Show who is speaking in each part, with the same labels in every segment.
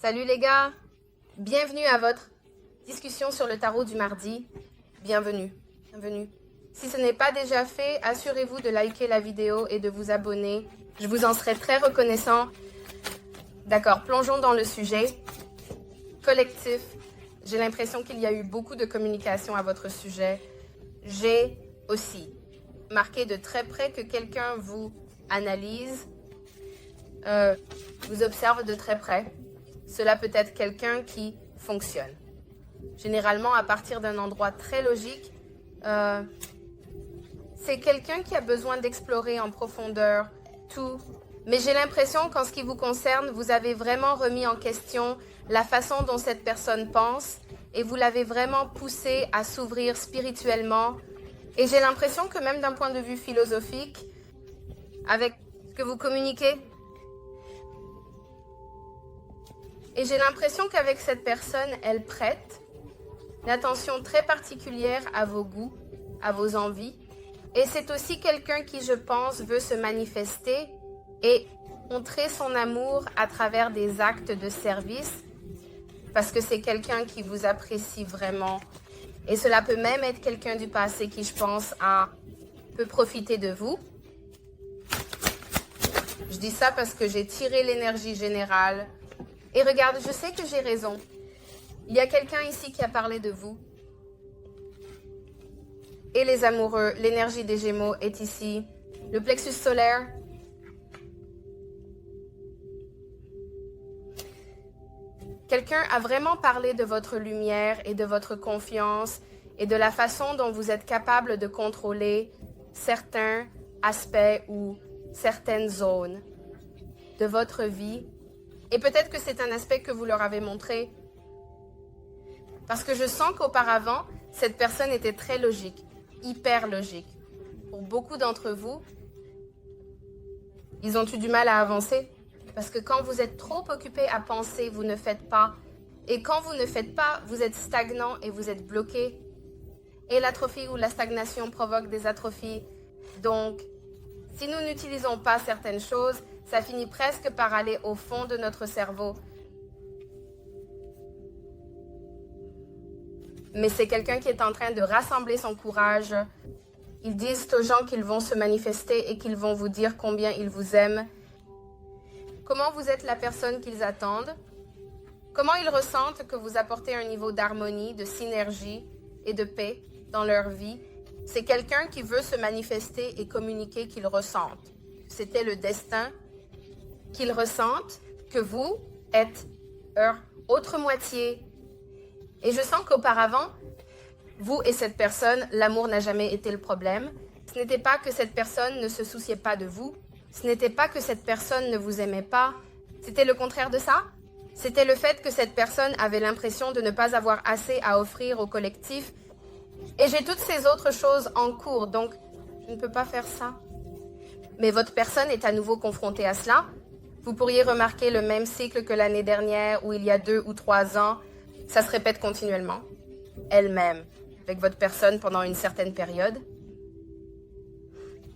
Speaker 1: Salut les gars, bienvenue à votre discussion sur le tarot du mardi. Bienvenue. Si ce n'est pas déjà fait, assurez-vous de liker la vidéo et de vous abonner. Je vous en serai très reconnaissant. D'accord, plongeons dans le sujet. Collectif, j'ai l'impression qu'il y a eu beaucoup de communication à votre sujet. J'ai aussi marqué de très près que quelqu'un vous analyse, vous observe de très près. Cela peut être quelqu'un qui fonctionne. Généralement, à partir d'un endroit très logique, c'est quelqu'un qui a besoin d'explorer en profondeur tout. Mais j'ai l'impression qu'en ce qui vous concerne, vous avez vraiment remis en question la façon dont cette personne pense et vous l'avez vraiment poussé à s'ouvrir spirituellement. Et j'ai l'impression que même d'un point de vue philosophique, avec ce que vous communiquez, et j'ai l'impression qu'avec cette personne, elle prête une attention très particulière à vos goûts, à vos envies. Et c'est aussi quelqu'un qui, je pense, veut se manifester et montrer son amour à travers des actes de service, parce que c'est quelqu'un qui vous apprécie vraiment. Et cela peut même être quelqu'un du passé qui, je pense, peut profiter de vous. Je dis ça parce que j'ai tiré l'énergie générale. Et regarde, je sais que j'ai raison. Il y a quelqu'un ici qui a parlé de vous. Et les amoureux, l'énergie des Gémeaux est ici. Le plexus solaire. Quelqu'un a vraiment parlé de votre lumière et de votre confiance et de la façon dont vous êtes capable de contrôler certains aspects ou certaines zones de votre vie. Et peut-être que c'est un aspect que vous leur avez montré. Parce que je sens qu'auparavant, cette personne était très logique, hyper logique. Pour beaucoup d'entre vous, ils ont eu du mal à avancer. Parce que quand vous êtes trop occupé à penser, vous ne faites pas. Et quand vous ne faites pas, vous êtes stagnant et vous êtes bloqué. Et l'atrophie ou la stagnation provoque des atrophies. Donc, si nous n'utilisons pas certaines choses, ça finit presque par aller au fond de notre cerveau. Mais c'est quelqu'un qui est en train de rassembler son courage. Ils disent aux gens qu'ils vont se manifester et qu'ils vont vous dire combien ils vous aiment. Comment vous êtes la personne qu'ils attendent? Comment ils ressentent que vous apportez un niveau d'harmonie, de synergie et de paix dans leur vie? C'est quelqu'un qui veut se manifester et communiquer qu'il ressente. C'était le destin qu'ils ressentent que vous êtes leur autre moitié. Et je sens qu'auparavant, vous et cette personne, l'amour n'a jamais été le problème. Ce n'était pas que cette personne ne se souciait pas de vous. Ce n'était pas que cette personne ne vous aimait pas. C'était le contraire de ça. C'était le fait que cette personne avait l'impression de ne pas avoir assez à offrir au collectif. Et j'ai toutes ces autres choses en cours, donc je ne peux pas faire ça. Mais votre personne est à nouveau confrontée à cela. Vous pourriez remarquer le même cycle que l'année dernière ou il y a 2 ou 3 ans. Ça se répète continuellement, elle-même, avec votre personne pendant une certaine période.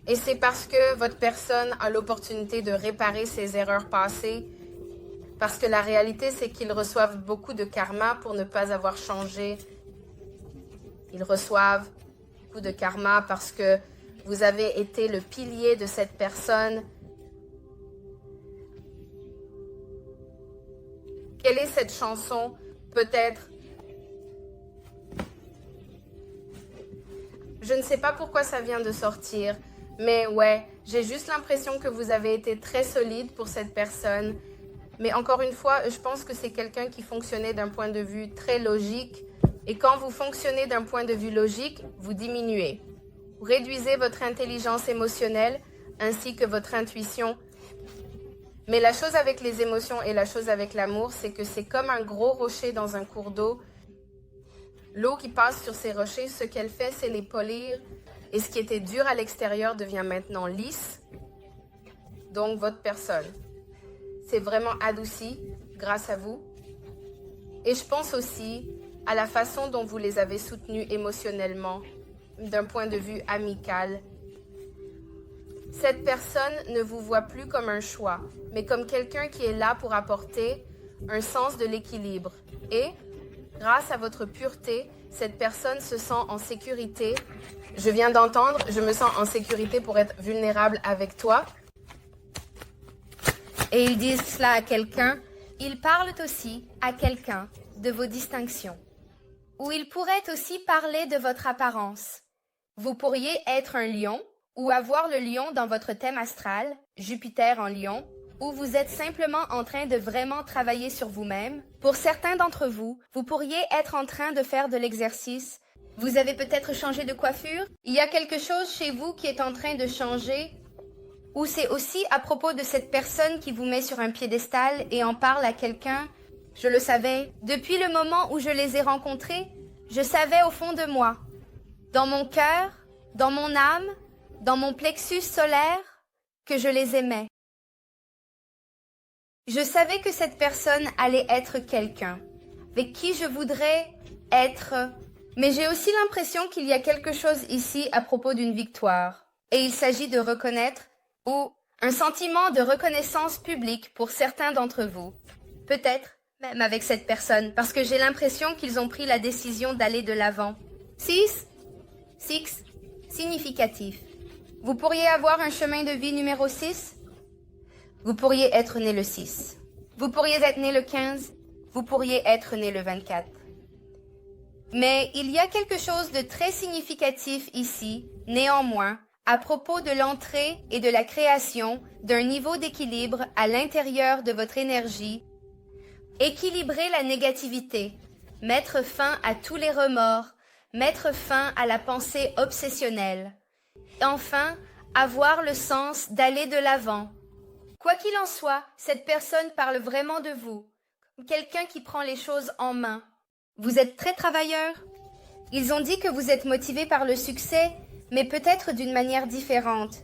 Speaker 1: Et c'est parce que votre personne a l'opportunité de réparer ses erreurs passées, parce que la réalité, c'est qu'ils reçoivent beaucoup de karma pour ne pas avoir changé. Ils reçoivent beaucoup de karma parce que vous avez été le pilier de cette personne. Quelle est cette chanson? Peut-être. Je ne sais pas pourquoi ça vient de sortir, mais ouais, j'ai juste l'impression que vous avez été très solide pour cette personne. Mais encore une fois, je pense que c'est quelqu'un qui fonctionnait d'un point de vue très logique. Et quand vous fonctionnez d'un point de vue logique, vous diminuez. Vous réduisez votre intelligence émotionnelle ainsi que votre intuition. Mais la chose avec les émotions et la chose avec l'amour, c'est que c'est comme un gros rocher dans un cours d'eau. L'eau qui passe sur ces rochers, ce qu'elle fait, c'est les polir. Et ce qui était dur à l'extérieur devient maintenant lisse. Donc, votre personne s'est vraiment adoucie grâce à vous. Et je pense aussi à la façon dont vous les avez soutenus émotionnellement, d'un point de vue amical. Cette personne ne vous voit plus comme un choix, mais comme quelqu'un qui est là pour apporter un sens de l'équilibre. Et, grâce à votre pureté, cette personne se sent en sécurité. Je viens d'entendre, je me sens en sécurité pour être vulnérable avec toi. Et ils disent cela à quelqu'un. Ils parlent aussi à quelqu'un de vos distinctions. Ou ils pourraient aussi parler de votre apparence. Vous pourriez être un lion ou avoir le lion dans votre thème astral, Jupiter en lion, ou vous êtes simplement en train de vraiment travailler sur vous-même. Pour certains d'entre vous, vous pourriez être en train de faire de l'exercice. Vous avez peut-être changé de coiffure. Il y a quelque chose chez vous qui est en train de changer. Ou c'est aussi à propos de cette personne qui vous met sur un piédestal et en parle à quelqu'un. Je le savais. Depuis le moment où je les ai rencontrés, je savais au fond de moi, dans mon cœur, dans mon âme, dans mon plexus solaire, que je les aimais. Je savais que cette personne allait être quelqu'un avec qui je voudrais être. Mais j'ai aussi l'impression qu'il y a quelque chose ici à propos d'une victoire. Et il s'agit de reconnaître ou un sentiment de reconnaissance publique pour certains d'entre vous. Peut-être même avec cette personne, parce que j'ai l'impression qu'ils ont pris la décision d'aller de l'avant. 6, significatif. Vous pourriez avoir un chemin de vie numéro 6. Vous pourriez être né le 6. Vous pourriez être né le 15. Vous pourriez être né le 24. Mais il y a quelque chose de très significatif ici, néanmoins, à propos de l'entrée et de la création d'un niveau d'équilibre à l'intérieur de votre énergie. Équilibrer la négativité, mettre fin à tous les remords, mettre fin à la pensée obsessionnelle. Et enfin, avoir le sens d'aller de l'avant. Quoi qu'il en soit, cette personne parle vraiment de vous, quelqu'un qui prend les choses en main. Vous êtes très travailleur. Ils ont dit que vous êtes motivé par le succès, mais peut-être d'une manière différente.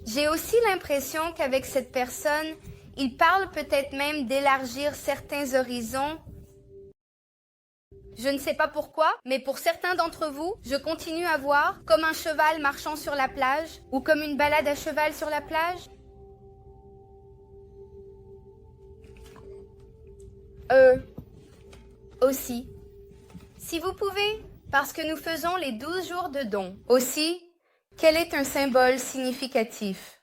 Speaker 1: J'ai aussi l'impression qu'avec cette personne, il parle peut-être même d'élargir certains horizons. Je ne sais pas pourquoi, mais pour certains d'entre vous, je continue à voir comme un cheval marchant sur la plage ou comme une balade à cheval sur la plage. Aussi. Si vous pouvez, parce que nous faisons les 12 jours de don. Aussi, quel est un symbole significatif?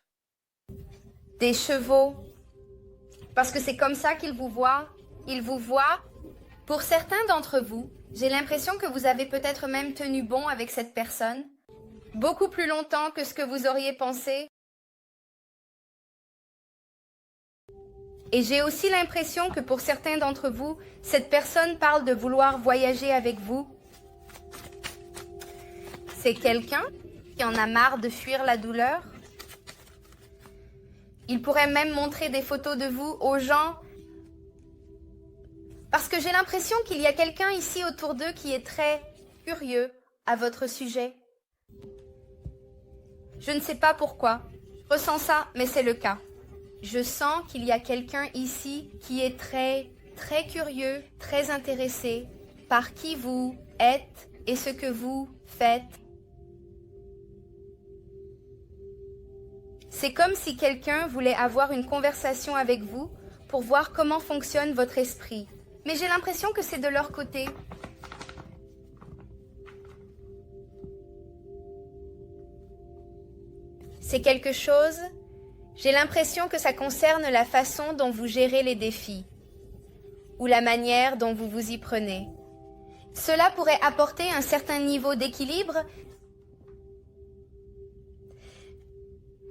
Speaker 1: Des chevaux. Parce que c'est comme ça qu'ils vous voient. Ils vous voient. Pour certains d'entre vous, j'ai l'impression que vous avez peut-être même tenu bon avec cette personne. Beaucoup plus longtemps que ce que vous auriez pensé. Et j'ai aussi l'impression que pour certains d'entre vous, cette personne parle de vouloir voyager avec vous. C'est quelqu'un qui en a marre de fuir la douleur. Il pourrait même montrer des photos de vous aux gens. Parce que j'ai l'impression qu'il y a quelqu'un ici autour d'eux qui est très curieux à votre sujet. Je ne sais pas pourquoi. Je ressens ça, mais c'est le cas. Je sens qu'il y a quelqu'un ici qui est très curieux, très intéressé par qui vous êtes et ce que vous faites. C'est comme si quelqu'un voulait avoir une conversation avec vous pour voir comment fonctionne votre esprit. Mais j'ai l'impression que c'est de leur côté. C'est quelque chose. J'ai l'impression que ça concerne la façon dont vous gérez les défis ou la manière dont vous vous y prenez. Cela pourrait apporter un certain niveau d'équilibre.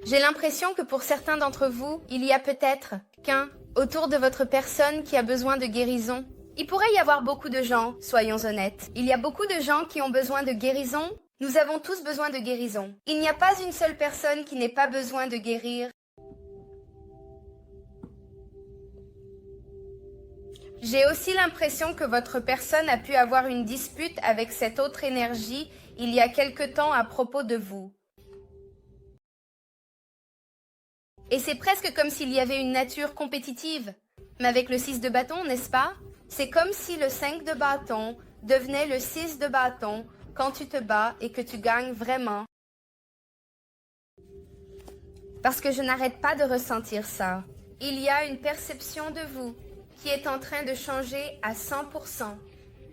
Speaker 1: J'ai l'impression que pour certains d'entre vous, il y a peut-être qu'un autour de votre personne qui a besoin de guérison. Il pourrait y avoir beaucoup de gens, soyons honnêtes. Il y a beaucoup de gens qui ont besoin de guérison. Nous avons tous besoin de guérison. Il n'y a pas une seule personne qui n'ait pas besoin de guérir. J'ai aussi l'impression que votre personne a pu avoir une dispute avec cette autre énergie il y a quelque temps à propos de vous. Et c'est presque comme s'il y avait une nature compétitive. Mais avec le 6 de bâton, n'est-ce pas? C'est comme si le 5 de bâton devenait le 6 de bâton quand tu te bats et que tu gagnes vraiment. parce que je n'arrête pas de ressentir ça. Il y a une perception de vous qui est en train de changer à 100%.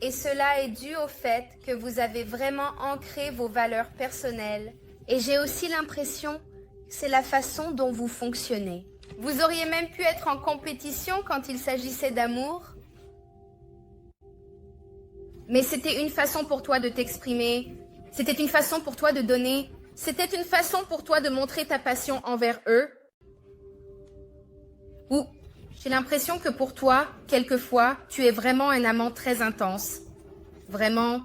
Speaker 1: Et cela est dû au fait que vous avez vraiment ancré vos valeurs personnelles. Et j'ai aussi l'impression que c'est la façon dont vous fonctionnez. Vous auriez même pu être en compétition quand il s'agissait d'amour. Mais c'était une façon pour toi de t'exprimer. C'était une façon pour toi de donner. C'était une façon pour toi de montrer ta passion envers eux. Ou j'ai l'impression que pour toi, quelquefois, tu es vraiment un amant très intense. Vraiment.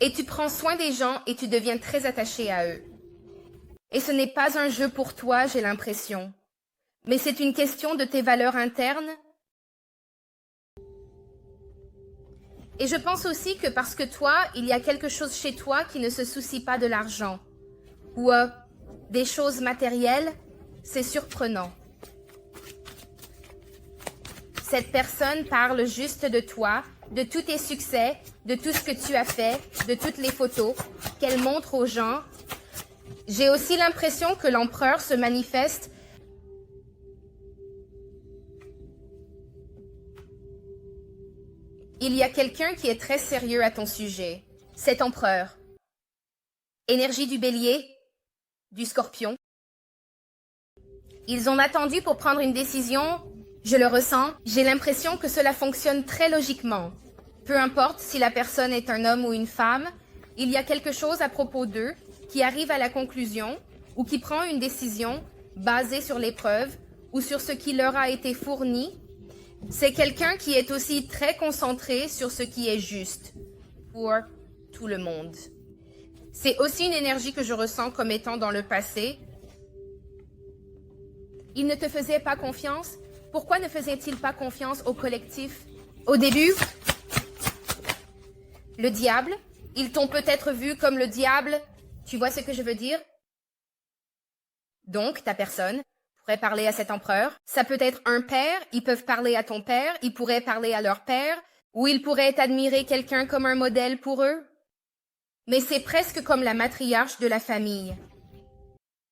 Speaker 1: Et tu prends soin des gens et tu deviens très attaché à eux. Et ce n'est pas un jeu pour toi, j'ai l'impression. Mais c'est une question de tes valeurs internes. Et je pense aussi que parce que toi, il y a quelque chose chez toi qui ne se soucie pas de l'argent. Ou des choses matérielles, c'est surprenant. Cette personne parle juste de toi, de tous tes succès, de tout ce que tu as fait, de toutes les photos qu'elle montre aux gens. J'ai aussi l'impression que l'empereur se manifeste. Il y a quelqu'un qui est très sérieux à ton sujet. Cet empereur. Énergie du bélier, du scorpion. Ils ont attendu pour prendre une décision. Je le ressens. J'ai l'impression que cela fonctionne très logiquement. Peu importe si la personne est un homme ou une femme, il y a quelque chose à propos d'eux qui arrive à la conclusion ou qui prend une décision basée sur les preuves ou sur ce qui leur a été fourni. C'est quelqu'un qui est aussi très concentré sur ce qui est juste pour tout le monde. C'est aussi une énergie que je ressens comme étant dans le passé. Il ne te faisait pas confiance. Pourquoi ne faisait-il pas confiance au collectif? Au début, le diable, ils t'ont peut-être vu comme le diable. Tu vois ce que je veux dire? Donc, ta personne pourrait parler à cet empereur. Ça peut être un père, ils peuvent parler à ton père, ils pourraient parler à leur père, ou ils pourraient admirer quelqu'un comme un modèle pour eux. Mais c'est presque comme la matriarche de la famille.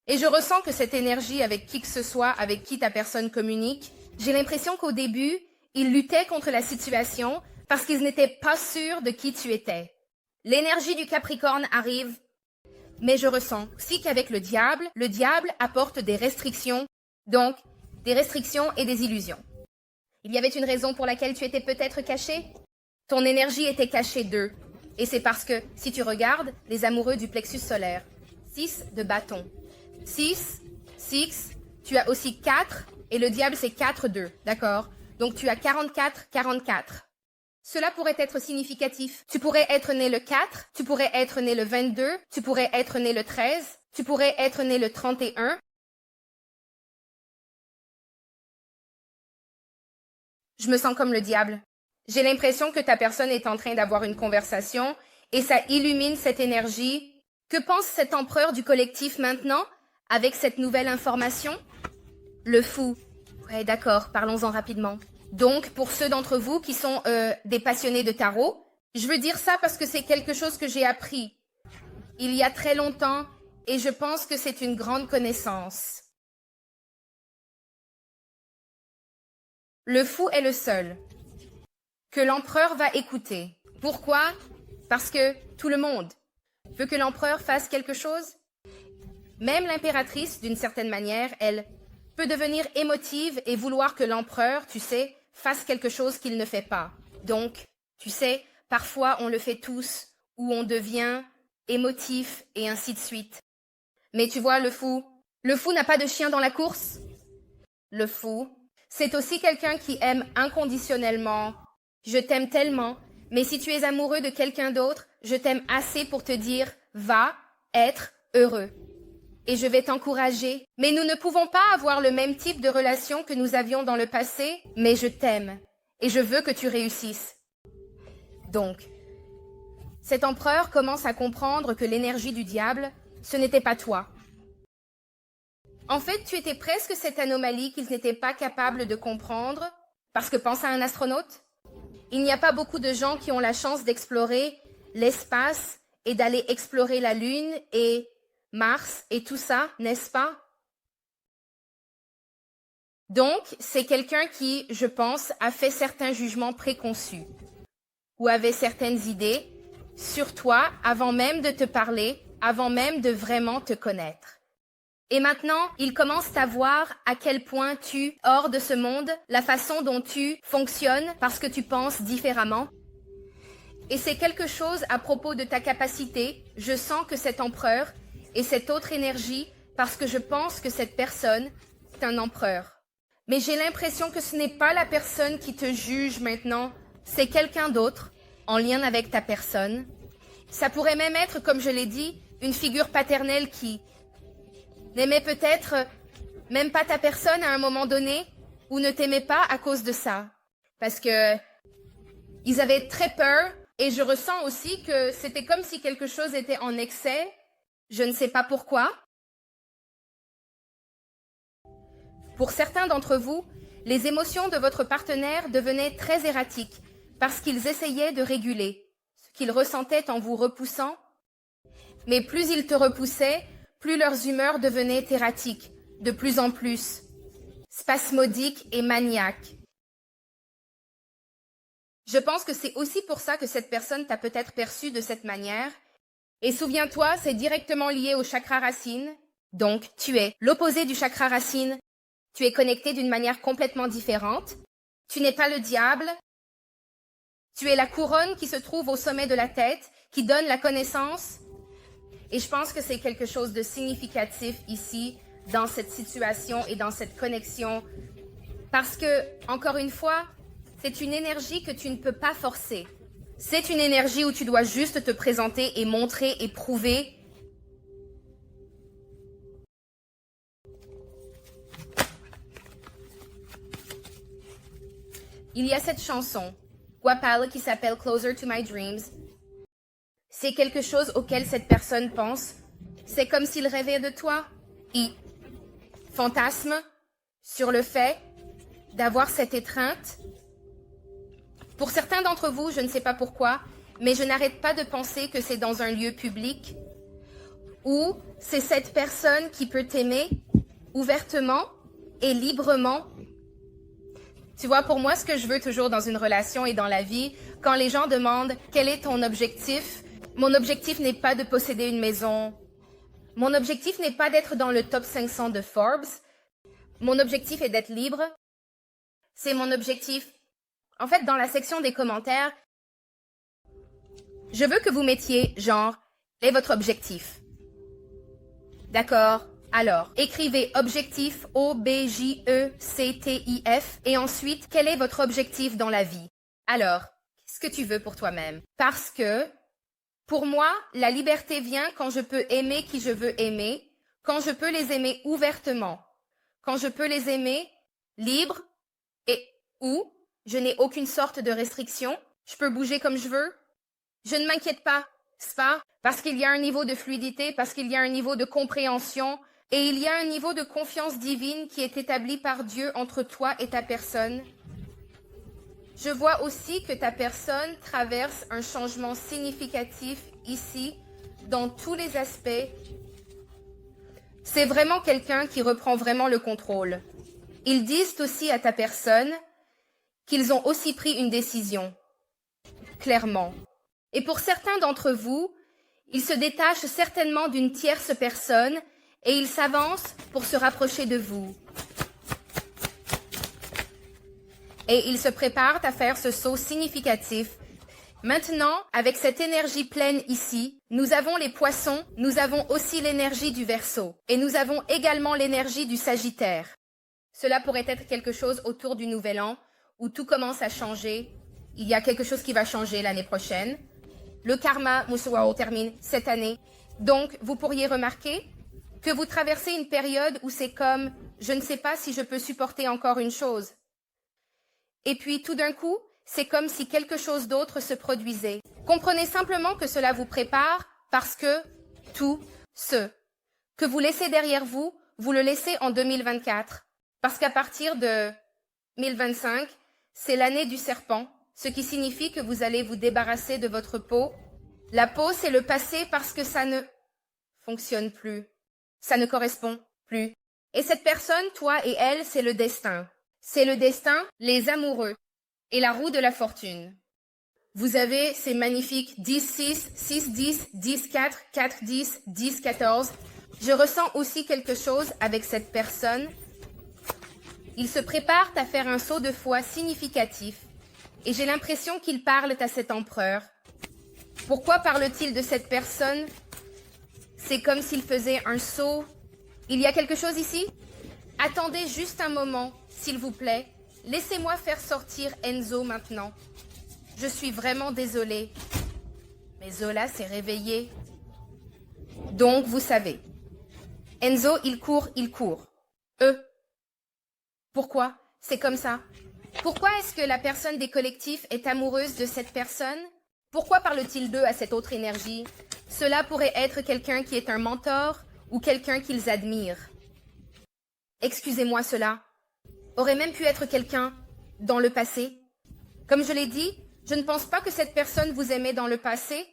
Speaker 1: Et je ressens que cette énergie avec qui que ce soit, avec qui ta personne communique, j'ai l'impression qu'au début, ils luttaient contre la situation parce qu'ils n'étaient pas sûrs de qui tu étais. L'énergie du Capricorne arrive, mais je ressens aussi qu'avec le diable apporte des restrictions, donc des restrictions et des illusions. Il y avait une raison pour laquelle tu étais peut-être caché. Ton énergie était cachée d'eux. Et c'est parce que, si tu regardes, les amoureux du plexus solaire, 6 de bâton. 6, tu as aussi 4, et le diable c'est 4-2, d'accord? Donc tu as 44. Cela pourrait être significatif. Tu pourrais être né le 4, tu pourrais être né le 22, tu pourrais être né le 13, tu pourrais être né le 31. Je me sens comme le diable. J'ai l'impression que ta personne est en train d'avoir une conversation et ça illumine cette énergie. Que pense cet empereur du collectif maintenant avec cette nouvelle information? Le fou. Ouais, d'accord, parlons-en rapidement. Donc, pour ceux d'entre vous qui sont des passionnés de tarot, je veux dire ça parce que c'est quelque chose que j'ai appris il y a très longtemps et je pense que c'est une grande connaissance. Le fou est le seul que l'empereur va écouter. Pourquoi? Parce que tout le monde veut que l'empereur fasse quelque chose. Même l'impératrice, d'une certaine manière, elle peut devenir émotive et vouloir que l'empereur, tu sais, fasse quelque chose qu'il ne fait pas. Donc, tu sais, parfois on le fait tous, ou on devient émotif et ainsi de suite. Mais tu vois, le fou n'a pas de chien dans la course. Le fou, c'est aussi quelqu'un qui aime inconditionnellement. Je t'aime tellement, mais si tu es amoureux de quelqu'un d'autre, je t'aime assez pour te dire, va être heureux. Et je vais t'encourager. Mais nous ne pouvons pas avoir le même type de relation que nous avions dans le passé, mais je t'aime. Et je veux que tu réussisses. Donc, cet empereur commence à comprendre que l'énergie du diable, ce n'était pas toi. En fait, tu étais presque cette anomalie qu'ils n'étaient pas capables de comprendre, parce que pense à un astronaute. Il n'y a pas beaucoup de gens qui ont la chance d'explorer l'espace et d'aller explorer la Lune et Mars et tout ça, n'est-ce pas? Donc, c'est quelqu'un qui, je pense, a fait certains jugements préconçus ou avait certaines idées sur toi avant même de te parler, avant même de vraiment te connaître. Et maintenant, il commence à voir à quel point tu, hors de ce monde, la façon dont tu fonctionnes parce que tu penses différemment. Et c'est quelque chose à propos de ta capacité. Je sens que cet empereur et cette autre énergie, parce que je pense que cette personne est un empereur. Mais j'ai l'impression que ce n'est pas la personne qui te juge maintenant, c'est quelqu'un d'autre, en lien avec ta personne. Ça pourrait même être, comme je l'ai dit, une figure paternelle qui n'aimait peut-être même pas ta personne à un moment donné, ou ne t'aimait pas à cause de ça. Parce que ils avaient très peur, et je ressens aussi que c'était comme si quelque chose était en excès. Je ne sais pas pourquoi. Pour certains d'entre vous, les émotions de votre partenaire devenaient très erratiques parce qu'ils essayaient de réguler ce qu'ils ressentaient en vous repoussant. Mais plus ils te repoussaient, plus leurs humeurs devenaient erratiques, de plus en plus, spasmodiques et maniaques. Je pense que c'est aussi pour ça que cette personne t'a peut-être perçu de cette manière. Et souviens-toi, c'est directement lié au chakra racine. Donc, tu es l'opposé du chakra racine. Tu es connecté d'une manière complètement différente. Tu n'es pas le diable. Tu es la couronne qui se trouve au sommet de la tête, qui donne la connaissance. Et je pense que c'est quelque chose de significatif ici, dans cette situation et dans cette connexion. Parce que, encore une fois, c'est une énergie que tu ne peux pas forcer. C'est une énergie où tu dois juste te présenter et montrer et prouver. Il y a cette chanson, Guapal, qui s'appelle Closer to My Dreams. C'est quelque chose auquel cette personne pense. C'est comme s'il rêvait de toi. Il fantasme sur le fait d'avoir cette étreinte. Pour certains d'entre vous, je ne sais pas pourquoi, mais je n'arrête pas de penser que c'est dans un lieu public où c'est cette personne qui peut t'aimer ouvertement et librement. Tu vois, pour moi, ce que je veux toujours dans une relation et dans la vie, quand les gens demandent quel est ton objectif, mon objectif n'est pas de posséder une maison. Mon objectif n'est pas d'être dans le top 500 de Forbes. Mon objectif est d'être libre. C'est mon objectif. En fait, dans la section des commentaires, je veux que vous mettiez genre, quel est votre objectif? D'accord? Alors, écrivez objectif O-B-J-E-C-T-I-F et ensuite, quel est votre objectif dans la vie? Alors, qu'est-ce que tu veux pour toi-même? Parce que, pour moi, la liberté vient quand je peux aimer qui je veux aimer, quand je peux les aimer ouvertement, quand je peux les aimer libres et où je n'ai aucune sorte de restriction, je peux bouger comme je veux. Je ne m'inquiète pas, c'est pas? Parce qu'il y a un niveau de fluidité, parce qu'il y a un niveau de compréhension, et il y a un niveau de confiance divine qui est établi par Dieu entre toi et ta personne. Je vois aussi que ta personne traverse un changement significatif ici, dans tous les aspects. C'est vraiment quelqu'un qui reprend vraiment le contrôle. Ils disent aussi à ta personne qu'ils ont aussi pris une décision, clairement. Et pour certains d'entre vous, ils se détachent certainement d'une tierce personne et ils s'avancent pour se rapprocher de vous. Et ils se préparent à faire ce saut significatif. Maintenant, avec cette énergie pleine ici, nous avons les poissons, nous avons aussi l'énergie du Verseau et nous avons également l'énergie du Sagittaire. Cela pourrait être quelque chose autour du Nouvel An où tout commence à changer. Il y a quelque chose qui va changer l'année prochaine. Le karma Musuwao termine cette année. Donc, vous pourriez remarquer que vous traversez une période où c'est comme « je ne sais pas si je peux supporter encore une chose ». Et puis, tout d'un coup, c'est comme si quelque chose d'autre se produisait. Comprenez simplement que cela vous prépare parce que tout ce que vous laissez derrière vous, vous le laissez en 2024. Parce qu'à partir de 2025, c'est l'année du serpent, ce qui signifie que vous allez vous débarrasser de votre peau. La peau, c'est le passé parce que ça ne fonctionne plus. Ça ne correspond plus. Et cette personne, toi et elle, c'est le destin. C'est le destin, les amoureux et la roue de la fortune. Vous avez ces magnifiques 10-6, 6-10, 10-4, 4-10, 10-14. Je ressens aussi quelque chose avec cette personne. Ils se préparent à faire un saut de foi significatif. Et j'ai l'impression qu'ils parlent à cet empereur. Pourquoi parle-t-il de cette personne? C'est comme s'il faisait un saut. Il y a quelque chose ici? Attendez juste un moment, s'il vous plaît. Laissez-moi faire sortir Enzo maintenant. Je suis vraiment désolée. Mais Zola s'est réveillé. Donc, vous savez. Enzo, il court. Pourquoi? C'est comme ça. Pourquoi est-ce que la personne des collectifs est amoureuse de cette personne? Pourquoi parle-t-il d'eux à cette autre énergie? Cela pourrait être quelqu'un qui est un mentor ou quelqu'un qu'ils admirent. Excusez-moi cela. Aurait même pu être quelqu'un dans le passé. Comme je l'ai dit, je ne pense pas que cette personne vous aimait dans le passé,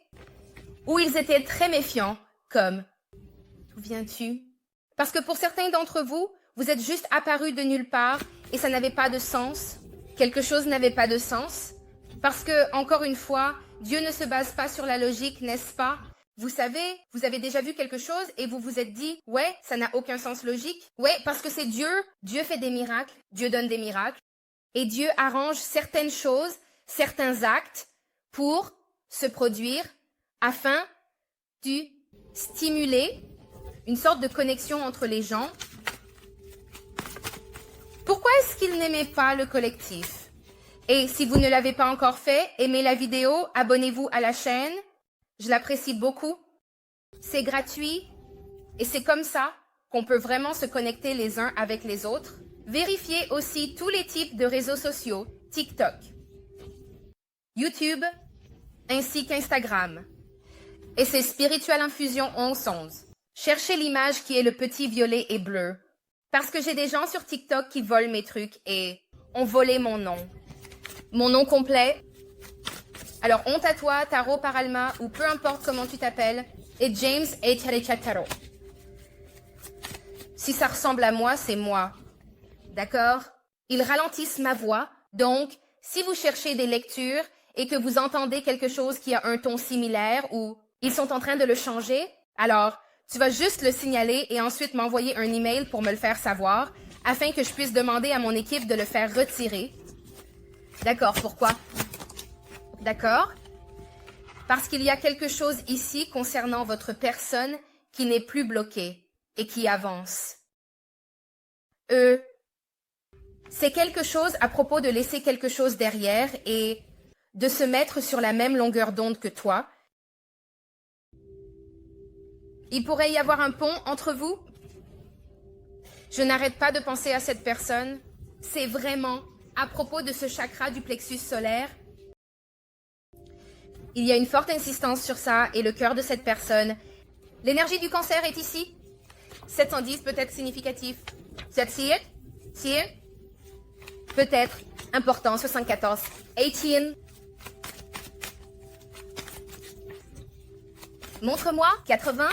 Speaker 1: ou ils étaient très méfiants, comme « D'où viens-tu » Parce que pour certains d'entre vous, vous êtes juste apparus de nulle part et ça n'avait pas de sens. Quelque chose n'avait pas de sens. Parce que, encore une fois, Dieu ne se base pas sur la logique, n'est-ce pas? Vous savez, vous avez déjà vu quelque chose et vous vous êtes dit « Ouais, ça n'a aucun sens logique. » Ouais, parce que c'est Dieu. Dieu fait des miracles. Dieu donne des miracles. Et Dieu arrange certaines choses, certains actes pour se produire afin de stimuler une sorte de connexion entre les gens. Pourquoi est-ce qu'ils n'aimaient pas le collectif? Et si vous ne l'avez pas encore fait, aimez la vidéo, abonnez-vous à la chaîne. Je l'apprécie beaucoup. C'est gratuit et c'est comme ça qu'on peut vraiment se connecter les uns avec les autres. Vérifiez aussi tous les types de réseaux sociaux, TikTok, YouTube, ainsi qu'Instagram. Et c'est Spiritual Infusion 1111. Cherchez l'image qui est le petit violet et bleu. Parce que j'ai des gens sur TikTok qui volent mes trucs et ont volé mon nom. Mon nom complet. Alors, honte à toi, Taro Paralma, ou peu importe comment tu t'appelles, et James Echarichataro. Si ça ressemble à moi, c'est moi. D'accord? Ils ralentissent ma voix, donc, si vous cherchez des lectures et que vous entendez quelque chose qui a un ton similaire ou ils sont en train de le changer, alors, tu vas juste le signaler et ensuite m'envoyer un email pour me le faire savoir, afin que je puisse demander à mon équipe de le faire retirer. D'accord, pourquoi? D'accord? Parce qu'il y a quelque chose ici concernant votre personne qui n'est plus bloquée et qui avance. C'est quelque chose à propos de laisser quelque chose derrière et de se mettre sur la même longueur d'onde que toi. Il pourrait y avoir un pont entre vous? Je n'arrête pas de penser à cette personne. C'est vraiment à propos de ce chakra du plexus solaire. Il y a une forte insistance sur ça et le cœur de cette personne. L'énergie du cancer est ici. 710 peut être significatif. See it? See it? Peut-être important. 74. 18. Montre-moi. 80.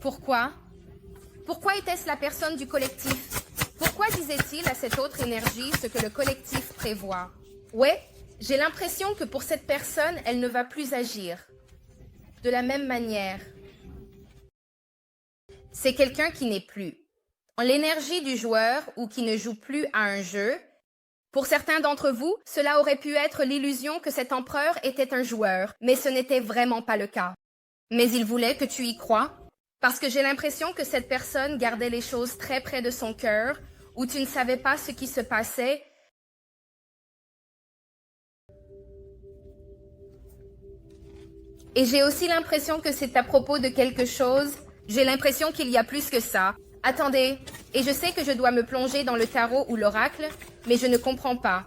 Speaker 1: Pourquoi? Pourquoi était-ce la personne du collectif? Pourquoi disait-il à cette autre énergie ce que le collectif prévoit? Ouais, j'ai l'impression que pour cette personne, elle ne va plus agir de la même manière. C'est quelqu'un qui n'est plus en l'énergie du joueur ou qui ne joue plus à un jeu. Pour certains d'entre vous, cela aurait pu être l'illusion que cet empereur était un joueur, mais ce n'était vraiment pas le cas. Mais il voulait que tu y crois, parce que j'ai l'impression que cette personne gardait les choses très près de son cœur, où tu ne savais pas ce qui se passait. Et j'ai aussi l'impression que c'est à propos de quelque chose. J'ai l'impression qu'il y a plus que ça. Attendez, et je sais que je dois me plonger dans le tarot ou l'oracle, mais je ne comprends pas.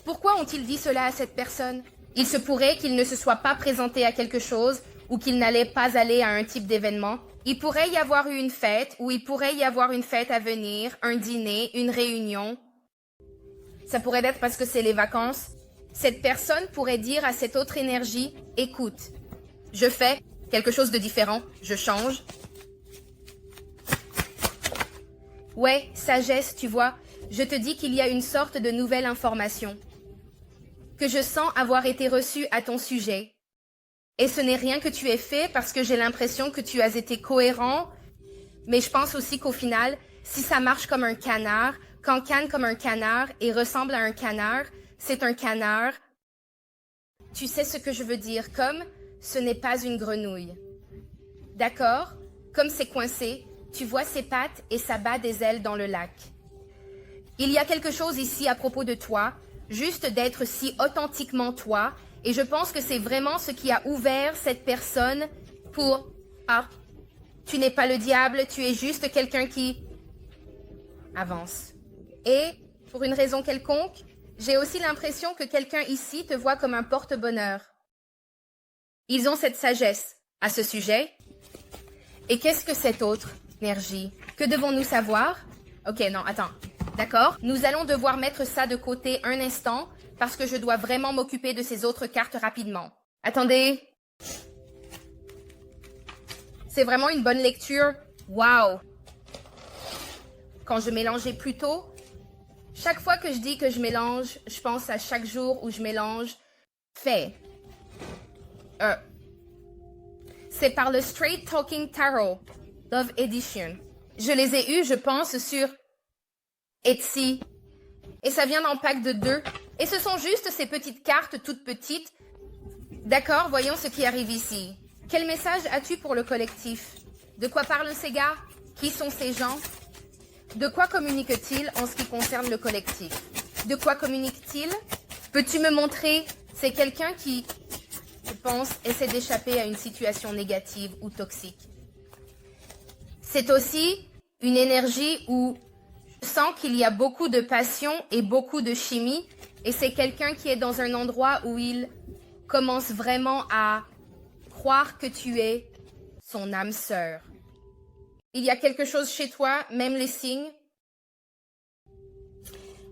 Speaker 1: Pourquoi ont-ils dit cela à cette personne? Il se pourrait qu'il ne se soit pas présenté à quelque chose ou qu'il n'allait pas aller à un type d'événement. Il pourrait y avoir eu une fête ou il pourrait y avoir une fête à venir, un dîner, une réunion. Ça pourrait être parce que c'est les vacances. Cette personne pourrait dire à cette autre énergie, écoute, je fais quelque chose de différent, je change. Ouais, sagesse, tu vois, je te dis qu'il y a une sorte de nouvelle information que je sens avoir été reçue à ton sujet. Et ce n'est rien que tu aies fait parce que j'ai l'impression que tu as été cohérent, mais je pense aussi qu'au final, si ça marche comme un canard, cancane comme un canard et ressemble à un canard, c'est un canard. Tu sais ce que je veux dire, comme ce n'est pas une grenouille. D'accord? Comme c'est coincé, tu vois ses pattes et ça bat des ailes dans le lac. Il y a quelque chose ici à propos de toi, juste d'être si authentiquement toi, et je pense que c'est vraiment ce qui a ouvert cette personne pour... Ah, tu n'es pas le diable, tu es juste quelqu'un qui... avance. Et, pour une raison quelconque, j'ai aussi l'impression que quelqu'un ici te voit comme un porte-bonheur. Ils ont cette sagesse à ce sujet. Et qu'est-ce que cette autre énergie? Que devons-nous savoir? Ok, non, attends. D'accord? Nous allons devoir mettre ça de côté un instant parce que je dois vraiment m'occuper de ces autres cartes rapidement. Attendez. C'est vraiment une bonne lecture. Wow! Quand je mélangeais plus tôt, chaque fois que je dis que je mélange, je pense à chaque jour où je mélange. Fait. C'est par le Straight Talking Tarot, Love Edition. Je les ai eus, je pense, sur Etsy. Et ça vient en pack de 2. Et ce sont juste ces petites cartes toutes petites. D'accord, voyons ce qui arrive ici. Quel message as-tu pour le collectif? De quoi parlent ces gars? Qui sont ces gens? De quoi communiquent-ils en ce qui concerne le collectif? De quoi communiquent-ils? Peux-tu me montrer? C'est quelqu'un qui, je pense, essaie d'échapper à une situation négative ou toxique. C'est aussi une énergie où je sens qu'il y a beaucoup de passion et beaucoup de chimie, et c'est quelqu'un qui est dans un endroit où il commence vraiment à croire que tu es son âme sœur. Il y a quelque chose chez toi, même les signes.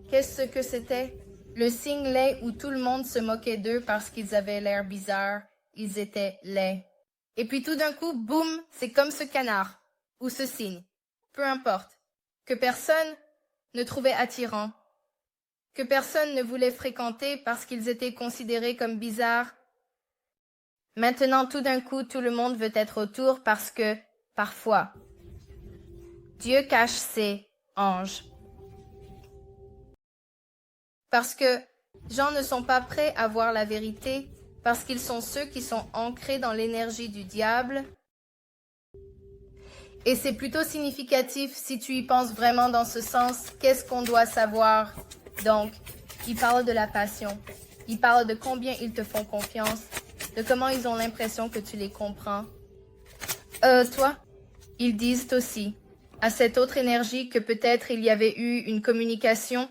Speaker 1: Qu'est-ce que c'était? Le signe laid où tout le monde se moquait d'eux parce qu'ils avaient l'air bizarres. Ils étaient laids. Et puis tout d'un coup, boum, c'est comme ce canard, ou ce signe, peu importe, que personne ne trouvait attirant, que personne ne voulait fréquenter parce qu'ils étaient considérés comme bizarres. Maintenant, tout d'un coup, tout le monde veut être autour parce que, parfois, Dieu cache ses anges. Parce que gens ne sont pas prêts à voir la vérité, parce qu'ils sont ceux qui sont ancrés dans l'énergie du diable. Et c'est plutôt significatif si tu y penses vraiment dans ce sens. Qu'est-ce qu'on doit savoir? Donc, il parle de la passion. Il parle de combien ils te font confiance, de comment ils ont l'impression que tu les comprends. Toi? Ils disent aussi à cette autre énergie que peut-être il y avait eu une communication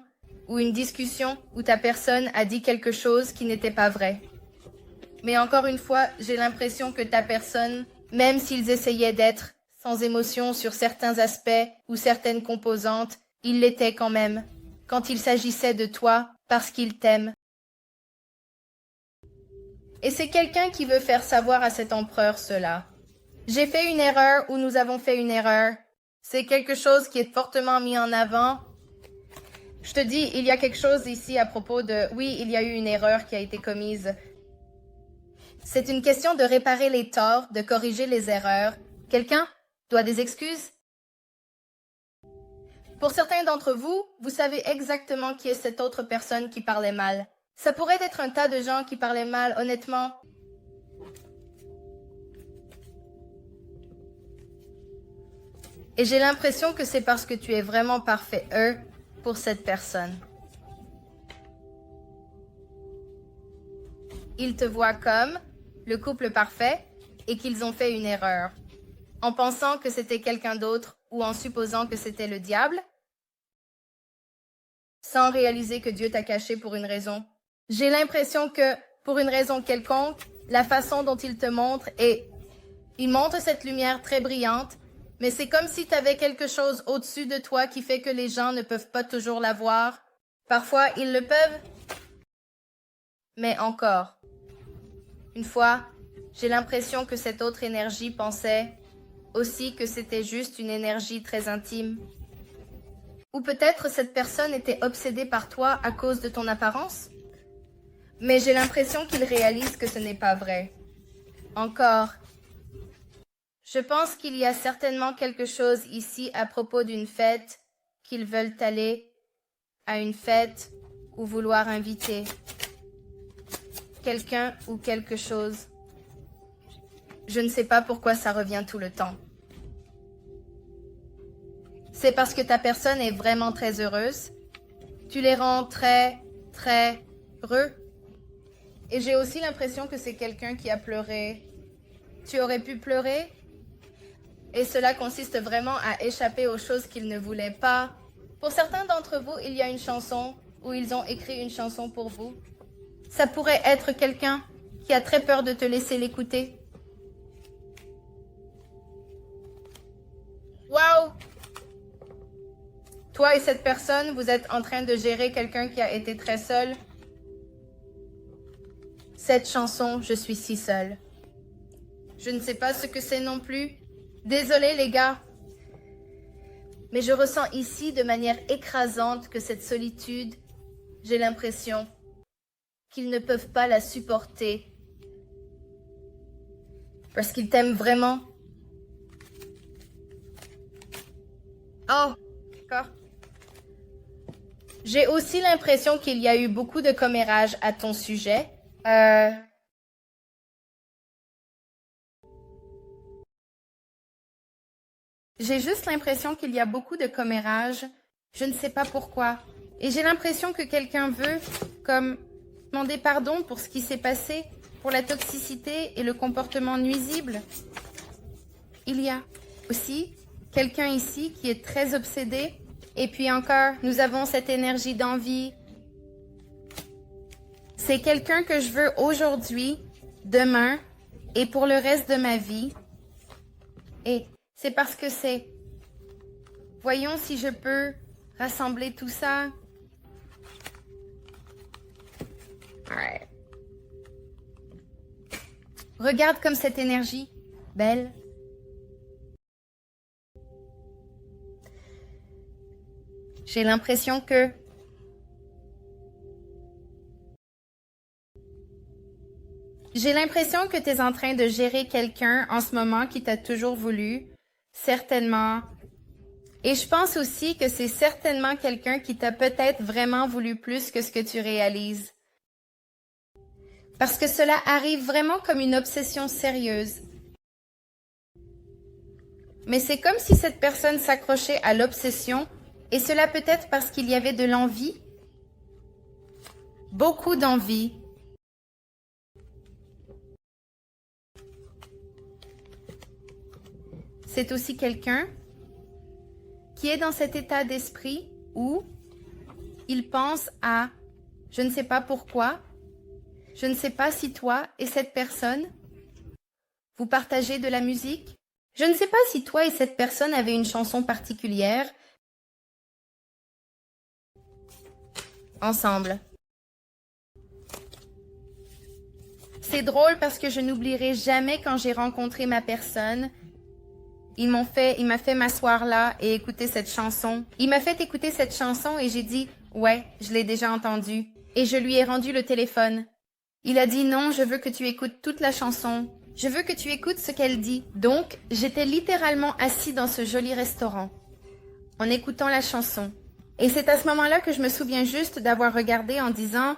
Speaker 1: ou une discussion où ta personne a dit quelque chose qui n'était pas vrai. Mais encore une fois, j'ai l'impression que ta personne, même s'ils essayaient d'être sans émotion sur certains aspects ou certaines composantes, ils l'étaient quand même, quand il s'agissait de toi, parce qu'ils t'aiment. Et c'est quelqu'un qui veut faire savoir à cet empereur cela. J'ai fait une erreur ou nous avons fait une erreur. C'est quelque chose qui est fortement mis en avant. Je te dis, il y a quelque chose ici à propos de... Oui, il y a eu une erreur qui a été commise. C'est une question de réparer les torts, de corriger les erreurs. Quelqu'un doit des excuses? Pour certains d'entre vous, vous savez exactement qui est cette autre personne qui parlait mal. Ça pourrait être un tas de gens qui parlaient mal, honnêtement. Et j'ai l'impression que c'est parce que tu es vraiment parfait, pour cette personne. Ils te voient comme le couple parfait et qu'ils ont fait une erreur, en pensant que c'était quelqu'un d'autre ou en supposant que c'était le diable, sans réaliser que Dieu t'a caché pour une raison. J'ai l'impression que, pour une raison quelconque, la façon dont il te montre il montre cette lumière très brillante, mais c'est comme si tu avais quelque chose au-dessus de toi qui fait que les gens ne peuvent pas toujours la voir. Parfois, ils le peuvent, mais encore. Une fois, J'ai l'impression que cette autre énergie pensait aussi que c'était juste une énergie très intime. Ou peut-être cette personne était obsédée par toi à cause de ton apparence. Mais j'ai l'impression qu'il réalise que ce n'est pas vrai. Encore. Je pense qu'il y a certainement quelque chose ici à propos d'une fête qu'ils veulent aller à une fête ou vouloir inviter quelqu'un ou quelque chose. Je ne sais pas pourquoi ça revient tout le temps. C'est parce que ta personne est vraiment très heureuse. Tu les rends très, très heureux. Et j'ai aussi l'impression que c'est quelqu'un qui a pleuré. Tu aurais pu pleurer? Et cela consiste vraiment à échapper aux choses qu'ils ne voulaient pas. Pour certains d'entre vous, il y a une chanson où ils ont écrit une chanson pour vous. Ça pourrait être quelqu'un qui a très peur de te laisser l'écouter. Waouh! Toi et cette personne, vous êtes en train de gérer quelqu'un qui a été très seul. Cette chanson, je suis si seule. Je ne sais pas ce que c'est non plus. Désolée les gars. Mais je ressens ici de manière écrasante que cette solitude, j'ai l'impression qu'ils ne peuvent pas la supporter. Parce qu'ils t'aiment vraiment. Oh, d'accord. J'ai aussi l'impression qu'il y a eu beaucoup de commérages à ton sujet. J'ai juste l'impression qu'il y a beaucoup de commérages. Je ne sais pas pourquoi. Et j'ai l'impression que quelqu'un veut, comme, demander pardon pour ce qui s'est passé, pour la toxicité et le comportement nuisible. Il y a aussi quelqu'un ici qui est très obsédé. Et puis encore, nous avons cette énergie d'envie. C'est quelqu'un que je veux aujourd'hui, demain et pour le reste de ma vie. Et c'est parce que c'est... Voyons si je peux rassembler tout ça. Alright. Regarde comme cette énergie, belle. J'ai l'impression que... J'ai l'impression que tu es en train de gérer quelqu'un en ce moment qui t'a toujours voulu. Certainement. Et je pense aussi que c'est certainement quelqu'un qui t'a peut-être vraiment voulu plus que ce que tu réalises. Parce que cela arrive vraiment comme une obsession sérieuse. Mais c'est comme si cette personne s'accrochait à l'obsession, et cela peut-être parce qu'il y avait de l'envie. Beaucoup d'envie. C'est aussi quelqu'un qui est dans cet état d'esprit où il pense à « je ne sais pas pourquoi, je ne sais pas si toi et cette personne, vous partagez de la musique, je ne sais pas si toi et cette personne avez une chanson particulière ensemble. » C'est drôle parce que je n'oublierai jamais quand j'ai rencontré ma personne. Il m'a fait m'asseoir là et écouter cette chanson. Il m'a fait écouter cette chanson et j'ai dit « Ouais, je l'ai déjà entendue. » Et je lui ai rendu le téléphone. Il a dit « Non, je veux que tu écoutes toute la chanson. Je veux que tu écoutes ce qu'elle dit. » Donc, j'étais littéralement assis dans ce joli restaurant, en écoutant la chanson. Et c'est à ce moment-là que je me souviens juste d'avoir regardé en disant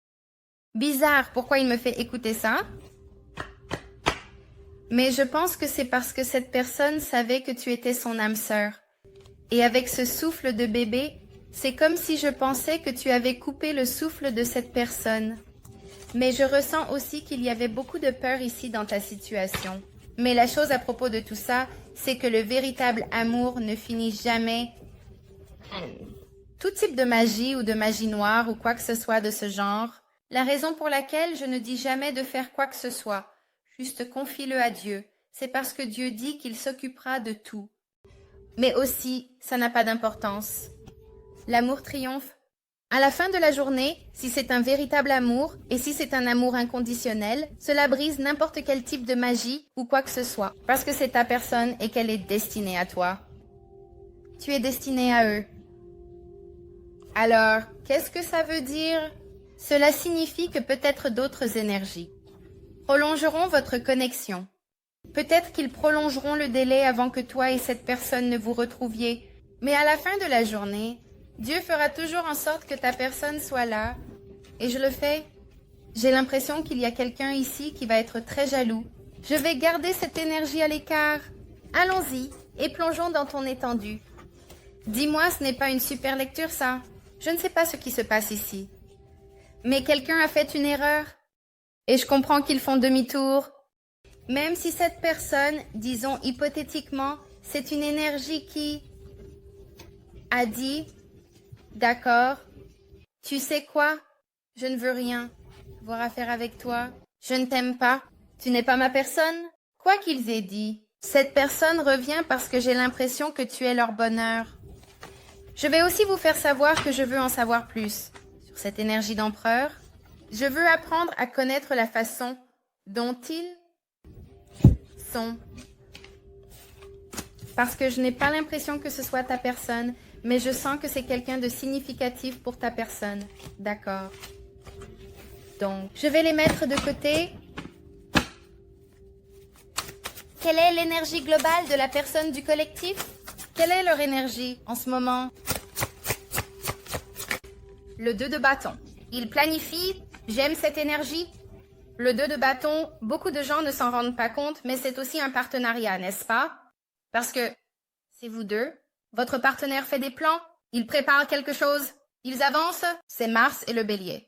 Speaker 1: « Bizarre, pourquoi il me fait écouter ça? » Mais je pense que c'est parce que cette personne savait que tu étais son âme sœur. Et avec ce souffle de bébé, c'est comme si je pensais que tu avais coupé le souffle de cette personne. Mais je ressens aussi qu'il y avait beaucoup de peur ici dans ta situation. Mais la chose à propos de tout ça, c'est que le véritable amour ne finit jamais. Tout type de magie ou de magie noire ou quoi que ce soit de ce genre. La raison pour laquelle je ne dis jamais de faire quoi que ce soit. Juste confie-le à Dieu. C'est parce que Dieu dit qu'il s'occupera de tout. Mais aussi, ça n'a pas d'importance. L'amour triomphe À la fin de la journée, si c'est un véritable amour et si c'est un amour inconditionnel, cela brise n'importe quel type de magie ou quoi que ce soit, parce que c'est ta personne et qu'elle est destinée à toi. Tu es destiné à eux. Alors, qu'est-ce que ça veut dire? Cela signifie que peut-être d'autres énergies prolongeront votre connexion. Peut-être qu'ils prolongeront le délai avant que toi et cette personne ne vous retrouviez, mais à la fin de la journée, Dieu fera toujours en sorte que ta personne soit là. Et je le fais. J'ai l'impression qu'il y a quelqu'un ici qui va être très jaloux. Je vais garder cette énergie à l'écart. Allons-y et plongeons dans ton étendue. Dis-moi, ce n'est pas une super lecture, ça. Je ne sais pas ce qui se passe ici. Mais quelqu'un a fait une erreur. Et je comprends qu'ils font demi-tour. Même si cette personne, disons hypothétiquement, c'est une énergie qui a dit... D'accord. Tu sais quoi? Je ne veux rien avoir affaire avec toi. Je ne t'aime pas. Tu n'es pas ma personne. Quoi qu'ils aient dit, cette personne revient parce que j'ai l'impression que tu es leur bonheur. Je vais aussi vous faire savoir que je veux en savoir plus sur cette énergie d'empereur. Je veux apprendre à connaître la façon dont ils sont. Parce que je n'ai pas l'impression que ce soit ta personne. Mais je sens que c'est quelqu'un de significatif pour ta personne. D'accord. Donc, je vais les mettre de côté. Quelle est l'énergie globale de la personne du collectif? Quelle est leur énergie en ce moment? Le 2 de bâton. Il planifie. J'aime cette énergie. Le 2 de bâton, beaucoup de gens ne s'en rendent pas compte, mais c'est aussi un partenariat, n'est-ce pas? Parce que c'est vous deux. Votre partenaire fait des plans, il prépare quelque chose, ils avancent, c'est Mars et le Bélier.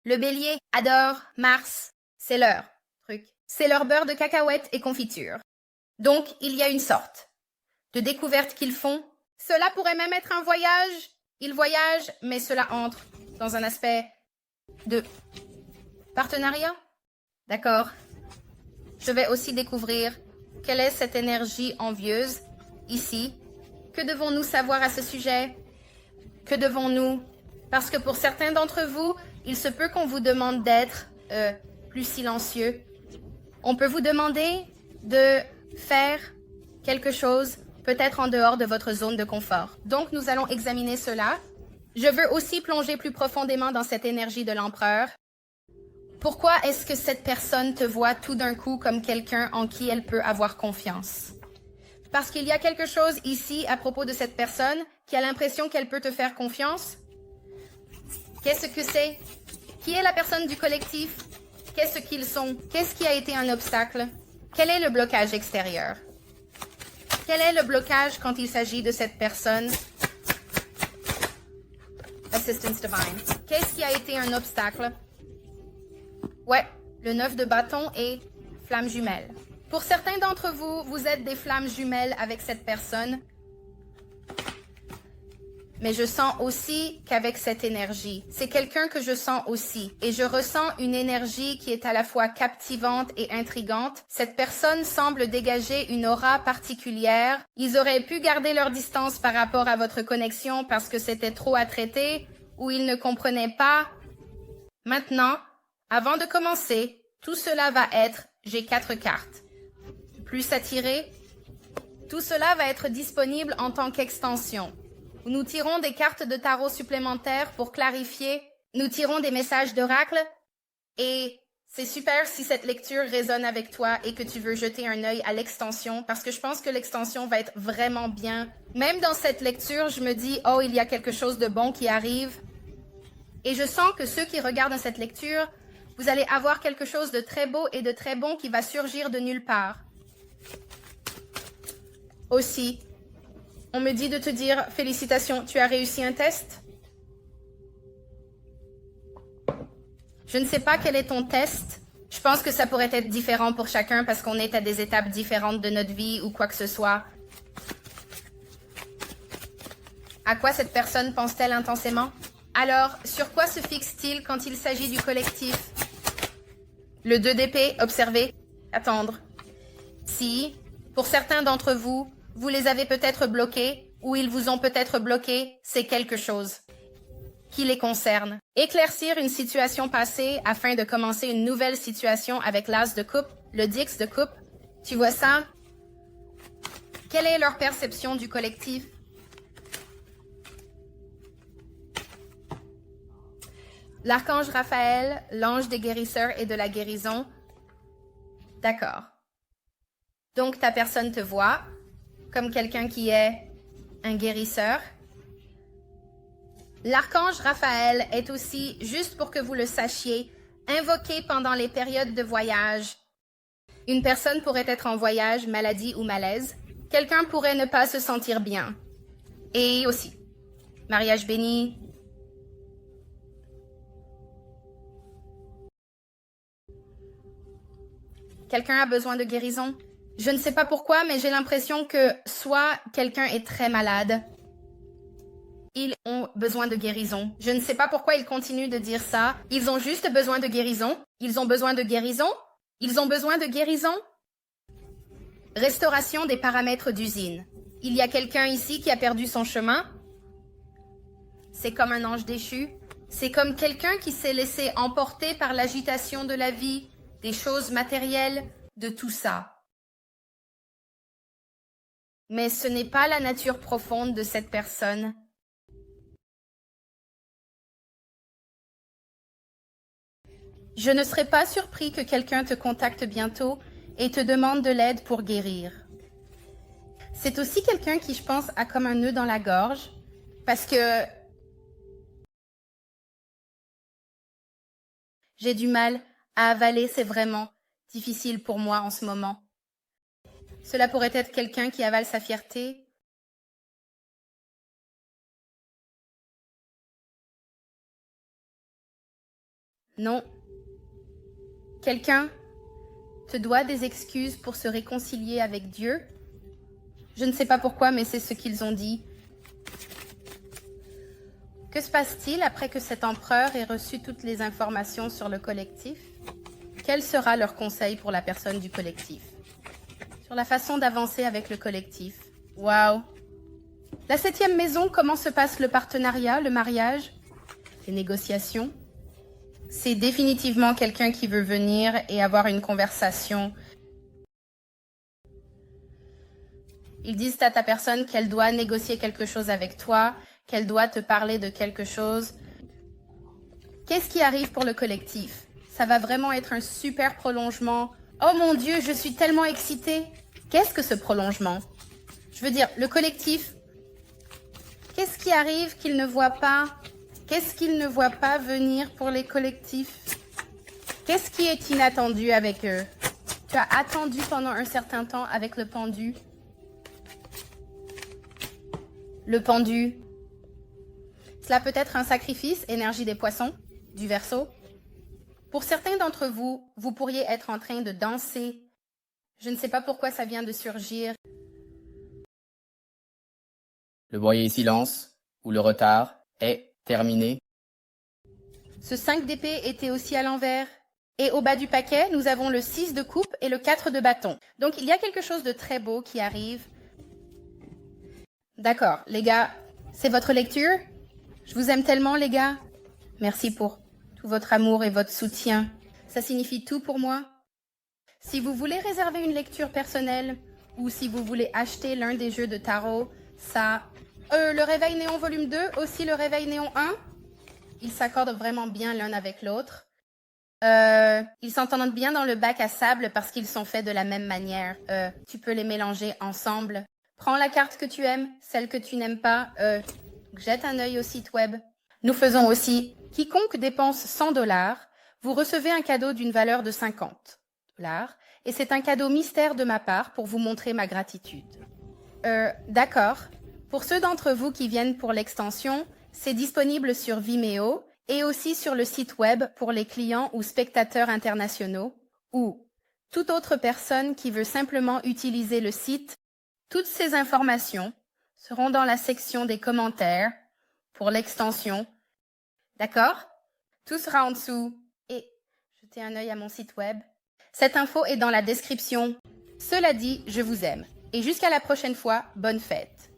Speaker 1: Le Bélier adore Mars, c'est leur truc. C'est leur beurre de cacahuètes et confiture. Donc, il y a une sorte de découverte qu'ils font. Cela pourrait même être un voyage. Ils voyagent, mais cela entre dans un aspect de partenariat. D'accord. Je vais aussi découvrir quelle est cette énergie envieuse ici. Que devons-nous savoir à ce sujet? Que devons-nous? Parce que pour certains d'entre vous, il se peut qu'on vous demande d'être plus silencieux. On peut vous demander de faire quelque chose, peut-être en dehors de votre zone de confort. Donc, nous allons examiner cela. Je veux aussi plonger plus profondément dans cette énergie de l'empereur. Pourquoi est-ce que cette personne te voit tout d'un coup comme quelqu'un en qui elle peut avoir confiance? Parce qu'il y a quelque chose ici à propos de cette personne qui a l'impression qu'elle peut te faire confiance. Qu'est-ce que c'est? Qui est la personne du collectif? Qu'est-ce qu'ils sont? Qu'est-ce qui a été un obstacle? Quel est le blocage extérieur? Quel est le blocage quand il s'agit de cette personne? Assistance Divine. Qu'est-ce qui a été un obstacle? Ouais, le 9 de bâton et flamme jumelle. Pour certains d'entre vous, vous êtes des flammes jumelles avec cette personne. Mais je sens aussi qu'avec cette énergie, c'est quelqu'un que je sens aussi. Et je ressens une énergie qui est à la fois captivante et intrigante. Cette personne semble dégager une aura particulière. Ils auraient pu garder leur distance par rapport à votre connexion parce que c'était trop à traiter ou ils ne comprenaient pas. Maintenant, avant de commencer, tout cela va être, j'ai 4 cartes. Plus attiré, tout cela va être disponible en tant qu'extension. Nous tirons des cartes de tarot supplémentaires pour clarifier. Nous tirons des messages d'oracle. Et c'est super si cette lecture résonne avec toi et que tu veux jeter un œil à l'extension parce que je pense que l'extension va être vraiment bien. Même dans cette lecture, je me dis, oh, il y a quelque chose de bon qui arrive. Et je sens que ceux qui regardent cette lecture, vous allez avoir quelque chose de très beau et de très bon qui va surgir de nulle part. Aussi, on me dit de te dire « Félicitations, tu as réussi un test ?» Je ne sais pas quel est ton test. Je pense que ça pourrait être différent pour chacun parce qu'on est à des étapes différentes de notre vie ou quoi que ce soit. À quoi cette personne pense-t-elle intensément? Alors, sur quoi se fixe-t-il quand il s'agit du collectif? Le 2 d'épée, observez, attendre. Si, pour certains d'entre vous, vous les avez peut-être bloqués ou ils vous ont peut-être bloqué, c'est quelque chose qui les concerne. Éclaircir une situation passée afin de commencer une nouvelle situation avec l'as de coupe, le dix de coupe. Tu vois ça? Quelle est leur perception du collectif? L'archange Raphaël, l'ange des guérisseurs et de la guérison. D'accord. Donc ta personne te voit comme quelqu'un qui est un guérisseur. L'archange Raphaël est aussi, juste pour que vous le sachiez, invoqué pendant les périodes de voyage. Une personne pourrait être en voyage, maladie ou malaise. Quelqu'un pourrait ne pas se sentir bien. Et aussi, mariage béni. Quelqu'un a besoin de guérison. Je ne sais pas pourquoi, mais j'ai l'impression que soit quelqu'un est très malade, ils ont besoin de guérison. Je ne sais pas pourquoi ils continuent de dire ça. Ils ont juste besoin de guérison. Ils ont besoin de guérison. Ils ont besoin de guérison. Restauration des paramètres d'usine. Il y a quelqu'un ici qui a perdu son chemin. C'est comme un ange déchu. C'est comme quelqu'un qui s'est laissé emporter par l'agitation de la vie, des choses matérielles, de tout ça. Mais ce n'est pas la nature profonde de cette personne. Je ne serais pas surpris que quelqu'un te contacte bientôt et te demande de l'aide pour guérir. C'est aussi quelqu'un qui, je pense, a comme un nœud dans la gorge, parce que j'ai du mal à avaler, c'est vraiment difficile pour moi en ce moment. Cela pourrait être quelqu'un qui avale sa fierté. Non. Quelqu'un te doit des excuses pour se réconcilier avec Dieu. Je ne sais pas pourquoi, mais c'est ce qu'ils ont dit. Que se passe-t-il après que cet empereur ait reçu toutes les informations sur le collectif? Quel sera leur conseil pour la personne du collectif? Sur la façon d'avancer avec le collectif. Waouh! La 7e maison, comment se passe le partenariat, le mariage, les négociations? C'est définitivement quelqu'un qui veut venir et avoir une conversation. Ils disent à ta personne qu'elle doit négocier quelque chose avec toi, qu'elle doit te parler de quelque chose. Qu'est-ce qui arrive pour le collectif? Ça va vraiment être un super prolongement. Oh mon Dieu, je suis tellement excitée. Qu'est-ce que ce prolongement? Je veux dire, le collectif, qu'est-ce qui arrive qu'ils ne voient pas? Qu'est-ce qu'ils ne voient pas venir pour les collectifs? Qu'est-ce qui est inattendu avec eux? Tu as attendu pendant un certain temps avec le pendu. Le pendu. Cela peut être un sacrifice, énergie des poissons, du Verseau. Pour certains d'entre vous, vous pourriez être en train de danser. Je ne sais pas pourquoi ça vient de surgir.
Speaker 2: Le voyer silence, ou le retard, est terminé.
Speaker 1: Ce 5 d'épée était aussi à l'envers. Et au bas du paquet, nous avons le 6 de coupe et le 4 de bâton. Donc il y a quelque chose de très beau qui arrive. D'accord, les gars, c'est votre lecture? Je vous aime tellement, les gars. Merci pour tout votre amour et votre soutien. Ça signifie tout pour moi. Si vous voulez réserver une lecture personnelle ou si vous voulez acheter l'un des jeux de tarot, ça... le Réveil Néon volume 2, aussi le Réveil Néon 1, ils s'accordent vraiment bien l'un avec l'autre. Ils s'entendent bien dans le bac à sable parce qu'ils sont faits de la même manière. Tu peux les mélanger ensemble. Prends la carte que tu aimes, celle que tu n'aimes pas. Jette un œil au site web. Nous faisons aussi, quiconque dépense 100 $, vous recevez un cadeau d'une valeur de 50 $. Et c'est un cadeau mystère de ma part pour vous montrer ma gratitude. D'accord. Pour ceux d'entre vous qui viennent pour l'extension, c'est disponible sur Vimeo et aussi sur le site web pour les clients ou spectateurs internationaux ou toute autre personne qui veut simplement utiliser le site. Toutes ces informations seront dans la section des commentaires pour l'extension. D'accord? Tout sera en dessous. Et jetez un œil à mon site web. Cette info est dans la description. Cela dit, je vous aime. Et jusqu'à la prochaine fois, bonne fête.